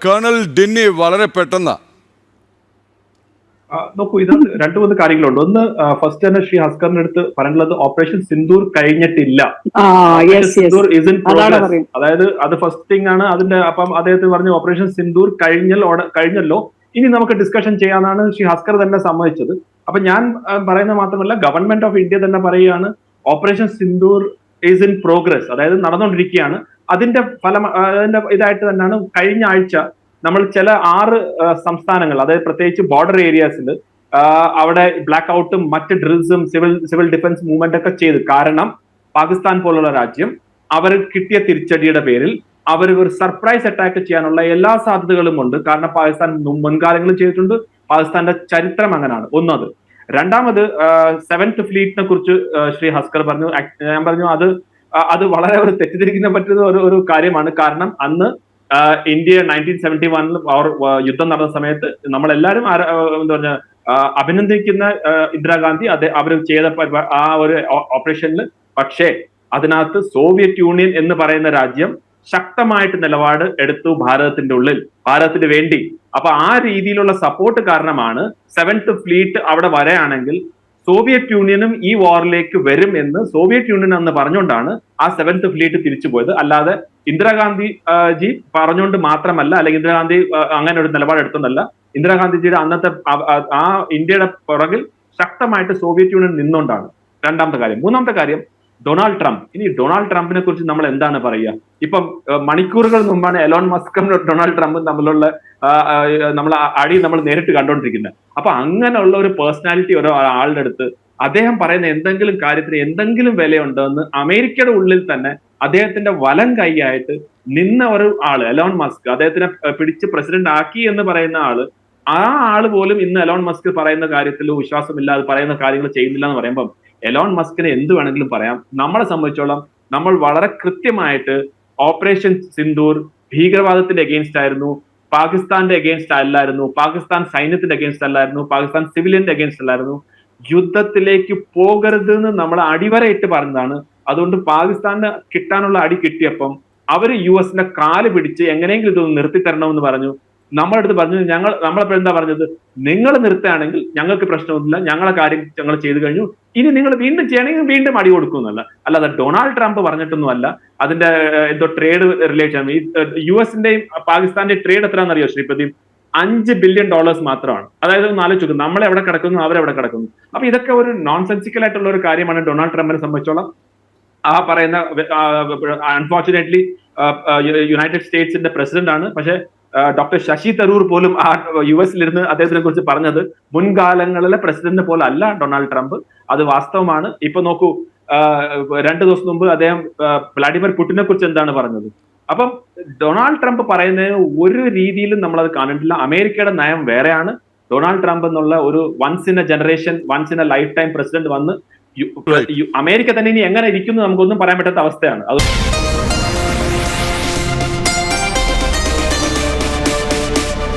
Colonel ഡിന്നി വളരെ പെട്ടെന്ന് നോക്കൂ, ഇത് രണ്ടു മൂന്ന് കാര്യങ്ങളുണ്ട്. ഒന്ന്, ഫസ്റ്റ് തന്നെ ശ്രീ ഹസ്കറിന്റെ അടുത്ത് പറയാനുള്ളത് ഓപ്പറേഷൻ സിന്ദൂർ കഴിഞ്ഞിട്ടില്ല. Sindoor is in progress. അതായത് അത് ഫസ്റ്റ് തിങ് ആണ്. അതിന്റെ അപ്പം അദ്ദേഹത്തിന് പറഞ്ഞു ഓപ്പറേഷൻ സിന്ദൂർ കഴിഞ്ഞല്ലോ, ഇനി നമുക്ക് ഡിസ്കഷൻ ചെയ്യാന്നാണ് ശ്രീ ഹസ്കർ തന്നെ സമ്മതിച്ചത്. അപ്പൊ ഞാൻ പറയുന്നത് മാത്രമല്ല, ഗവൺമെന്റ് ഓഫ് ഇന്ത്യ തന്നെ പറയുകയാണ് operation Sindoor is in progress, അതായത് നടന്നുകൊണ്ടിരിക്കുകയാണ്. അതിന്റെ ഇതായിട്ട് തന്നെയാണ് കഴിഞ്ഞ ആഴ്ച നമ്മൾ ചില 6 സംസ്ഥാനങ്ങൾ, അതായത് പ്രത്യേകിച്ച് ബോർഡർ ഏരിയാസിൽ അവിടെ ബ്ലാക്ക് ഔട്ടും മറ്റ് ഡ്രിൽസും സിവിൽ ഡിഫൻസ് മൂവ്മെന്റ് ഒക്കെ ചെയ്തു. കാരണം പാകിസ്ഥാൻ പോലുള്ള രാജ്യം അവർ കിട്ടിയ തിരിച്ചടിയുടെ പേരിൽ അവർ ഒരു സർപ്രൈസ് അറ്റാക്ക് ചെയ്യാനുള്ള എല്ലാ സാധ്യതകളും ഉണ്ട്. കാരണം പാകിസ്ഥാൻ മുൻകാലങ്ങളിൽ ചെയ്തിട്ടുണ്ട്. പാകിസ്ഥാന്റെ ചരിത്രം അങ്ങനെയാണ്. ഒന്നത്. രണ്ടാമത്, 7th ഫ്ലീറ്റിനെ കുറിച്ച് ശ്രീ ഹസ്കർ പറഞ്ഞു. ഞാൻ പറഞ്ഞു അത് വളരെ ഒരു തെറ്റിദ്ധരിക്കുന്ന പറ്റുന്ന ഒരു കാര്യമാണ്. കാരണം അന്ന് ഇന്ത്യ 1971 യുദ്ധം നടന്ന സമയത്ത് നമ്മളെല്ലാരും എന്താ പറഞ്ഞ അഭിനന്ദിക്കുന്ന ഇന്ദിരാഗാന്ധി അവർ ചെയ്ത ആ ഒരു ഓപ്പറേഷനിൽ. പക്ഷേ അതിനകത്ത് സോവിയറ്റ് യൂണിയൻ എന്ന് പറയുന്ന രാജ്യം ശക്തമായിട്ട് നിലപാട് എടുത്തു ഭാരതത്തിന് വേണ്ടി. അപ്പൊ ആ രീതിയിലുള്ള സപ്പോർട്ട് കാരണമാണ് 7th ഫ്ലീറ്റ് അവിടെ വരെയാണെങ്കിൽ സോവിയറ്റ് യൂണിയനും ഈ വാറിലേക്ക് വരും എന്ന് സോവിയറ്റ് യൂണിയൻ അന്ന് പറഞ്ഞുകൊണ്ടാണ് ആ 7th ഫ്ലീറ്റ് തിരിച്ചു പോയത്. അല്ലാതെ ഇന്ദിരാഗാന്ധി ജി പറഞ്ഞുകൊണ്ട് മാത്രമല്ല, അല്ലെങ്കിൽ ഇന്ദിരാഗാന്ധി അങ്ങനെ ഒരു നിലപാട് എടുത്തൊന്നല്ല. ഇന്ദിരാഗാന്ധിജിയുടെ അന്നത്തെ ആ ഇന്ത്യയുടെ പുറകിൽ ശക്തമായിട്ട് സോവിയറ്റ് യൂണിയൻ നിന്നുകൊണ്ടാണ്. രണ്ടാമത്തെ കാര്യം. മൂന്നാമത്തെ കാര്യം, ഡൊണാൾഡ് ട്രംപ്. ഇനി ഡൊണാൾഡ് ട്രംപിനെ കുറിച്ച് നമ്മൾ എന്താണ് പറയുക? ഇപ്പം മണിക്കൂറുകൾ മുമ്പാണ് എലോൺ മസ്കും ഡൊണാൾഡ് ട്രംപും തമ്മിലുള്ള നമ്മൾ നേരിട്ട് കണ്ടുകൊണ്ടിരിക്കുന്നത്. അപ്പൊ അങ്ങനെയുള്ള ഒരു പേഴ്സണാലിറ്റി ആളുടെ അടുത്ത് അദ്ദേഹം പറയുന്ന എന്തെങ്കിലും കാര്യത്തിന് എന്തെങ്കിലും വിലയുണ്ടോ എന്ന് അമേരിക്കയുടെ ഉള്ളിൽ തന്നെ അദ്ദേഹത്തിന്റെ വലം കൈയായിട്ട് നിന്ന ഒരു ആള് എലോൺ മസ്ക്, അദ്ദേഹത്തിനെ പിടിച്ച് പ്രസിഡന്റ് ആക്കി എന്ന് പറയുന്ന ആള്, ആ ആള് പോലും ഇന്ന് എലോൺ മസ്ക് പറയുന്ന കാര്യത്തിൽ വിശ്വാസമില്ലാതെ പറയുന്ന കാര്യങ്ങൾ ചെയ്യുന്നില്ല എന്ന് പറയുമ്പം എലോൺ മസ്കിനെ എന്ത് വേണമെങ്കിലും പറയാം. നമ്മളെ സംബന്ധിച്ചോളം നമ്മൾ വളരെ കൃത്യമായിട്ട് ഓപ്പറേഷൻ സിന്ദൂർ ഭീകരവാദത്തിന്റെ അഗെയിൻസ്റ്റ് ആയിരുന്നു, പാകിസ്ഥാന്റെ അഗെയിൻസ്റ്റ് അല്ലായിരുന്നു, പാകിസ്ഥാൻ സൈന്യത്തിന്റെ അഗെയിൻസ്റ്റ് അല്ലായിരുന്നു, പാകിസ്ഥാൻ സിവിലിയന്റെ അഗെയിൻസ്റ്റ് അല്ലായിരുന്നു. യുദ്ധത്തിലേക്ക് പോകരുത് എന്ന് നമ്മൾ അടിവരയിട്ട് പറഞ്ഞതാണ്. അതുകൊണ്ട് പാകിസ്ഥാന് കിട്ടാനുള്ള അടി കിട്ടിയപ്പം അവര് US കാല് പിടിച്ച് എങ്ങനെയെങ്കിലും ഇതൊന്ന് നിർത്തിത്തരണമെന്ന് പറഞ്ഞു. നമ്മളടുത്ത് പറഞ്ഞു, നമ്മളെപ്പോഴും എന്താ പറഞ്ഞത്, നിങ്ങൾ നിർത്തുകയാണെങ്കിൽ ഞങ്ങൾക്ക് പ്രശ്നമൊന്നുമില്ല, ഞങ്ങളെ കാര്യം ഞങ്ങൾ ചെയ്തു കഴിഞ്ഞു, ഇനി നിങ്ങൾ വീണ്ടും ചെയ്യണമെങ്കിൽ വീണ്ടും അടി കൊടുക്കുമെന്നല്ല. അല്ലാതെ ഡൊണാൾഡ് ട്രംപ് പറഞ്ഞിട്ടൊന്നുമല്ല. അതിന്റെ എന്തോ ട്രേഡ് റിലേഷൻ, ഈ US പാകിസ്ഥാന്റെയും ട്രേഡ് എത്രയാണെന്നറിയോ ശ്രീപതി? $5 ബില്യൺ മാത്രമാണ്. അതായത് ഒന്ന് ആലോചിക്കും, നമ്മളെവിടെ കിടക്കുന്നു, അവരെവിടെ കിടക്കുന്നു. അപ്പൊ ഇതൊക്കെ ഒരു നോൺസെൻസിക്കൽ ആയിട്ടുള്ള ഒരു കാര്യമാണ് ഡൊണാൾഡ് ട്രംപിനെ സംബന്ധിച്ചോളം. ആ പറയുന്ന അൺഫോർച്ചുനേറ്റ്ലി യുണൈറ്റഡ് സ്റ്റേറ്റ്സിന്റെ പ്രസിഡന്റ് ആണ്. പക്ഷെ ഡോക്ടർ ശശി തരൂർ പോലും ആ US അദ്ദേഹത്തിനെ കുറിച്ച് പറഞ്ഞത് മുൻകാലങ്ങളിലെ പ്രസിഡന്റ് പോലെ അല്ല ഡൊണാൾഡ് ട്രംപ്. അത് വാസ്തവമാണ്. ഇപ്പൊ നോക്കൂ, 2 ദിവസം മുമ്പ് അദ്ദേഹം വ്ളാഡിമിർ പുടിനെ കുറിച്ച് എന്താണ് പറഞ്ഞത്? അപ്പം ഡൊണാൾഡ് ട്രംപ് പറയുന്നതിന് ഒരു രീതിയിലും നമ്മളത് കാണുന്നില്ല. അമേരിക്കയുടെ നയം വേറെയാണ്. ഡൊണാൾഡ് ട്രംപ് എന്നുള്ള ഒരു once in a generation, once in a life time president വന്ന് അമേരിക്ക തന്നെ ഇനി എങ്ങനെ ഇരിക്കുന്നു നമുക്കൊന്നും പറയാൻ പറ്റാത്ത അവസ്ഥയാണ്. അത്